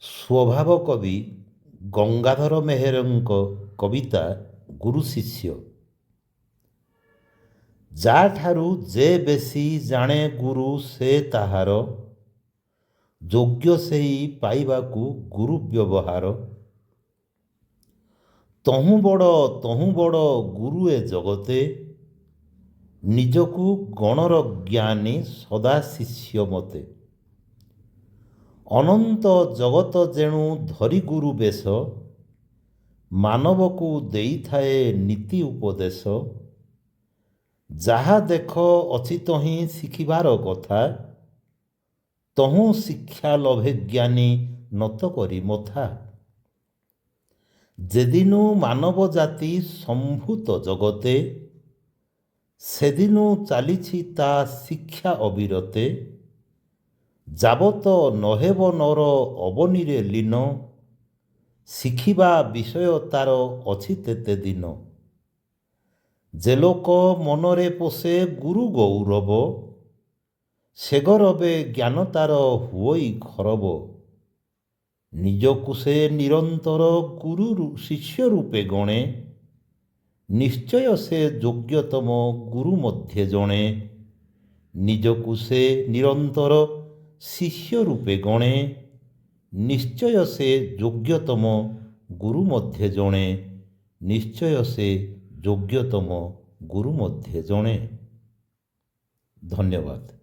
ସ୍ୱଭାବ କବି ଗଙ୍ଗାଧର ମେହେରଙ୍କ କବିତା ଗୁରୁ ଶିଷ୍ୟ। ଯାଠାରୁ ଯେ ବେଶୀ ଜାଣେ ଗୁରୁ ସେ ତାହାର, ଯୋଗ୍ୟ ସେହି ପାଇବାକୁ ଗୁରୁ ବ୍ୟବହାର। ତହୁଁ ବଡ଼ ଗୁରୁ ଏ ଜଗତେ, ନିଜକୁ ଗଣର ଜ୍ଞାନୀ ସଦା ଶିଷ୍ୟ ମତେ। ଅନନ୍ତ ଜଗତ ଯେଣୁ ଧରି ଗୁରୁ ବେଶ, ମାନବକୁ ଦେଇଥାଏ ନୀତି ଉପଦେଶ। ଯାହା ଦେଖ ଅଛି ତହିଁ ଶିଖିବାର କଥା, ତହୁଁ ଶିକ୍ଷା ଲଭେ ଜ୍ଞାନୀ ନତ କରି ମଥା। ଯେଦିନୁ ମାନବ ଜାତି ସମ୍ଭୂତ ଜଗତେ, ସେଦିନୁ ଚାଲିଛି ତା ଶିକ୍ଷା ଅବିରତେ। ଯାବତ ନହେବ ନର ଅବନୀରେ ଲୀନ, ଶିଖିବା ବିଷୟ ତାର ଅଛି ତେତେ ଦିନ। ଯେ ଲୋକ ମନରେ ପୋଷେ ଗୁରୁ ଗୌରବ, ସେ ଗରବେ ଜ୍ଞାନ ତାର ହୁଅଇ ଖରବ। ନିଜକୁ ସେ ନିରନ୍ତର ଗୁରୁ ଶିଷ୍ୟ ରୂପେ ଗଣେ, ନିଶ୍ଚୟ ସେ ଯୋଗ୍ୟତମ ଗୁରୁ ମଧ୍ୟ ଜଣେ। ନିଜକୁ ସେ ନିରନ୍ତର ଶିଷ୍ୟ ରୂପେ ଗଣେ, ନିଶ୍ଚୟ ସେ ଯୋଗ୍ୟତମ ଗୁରୁ ମଧ୍ୟ ଜଣେ। ନିଶ୍ଚୟ ସେ ଯୋଗ୍ୟତମ ଗୁରୁ ମଧ୍ୟ ଜଣେ। ଧନ୍ୟବାଦ।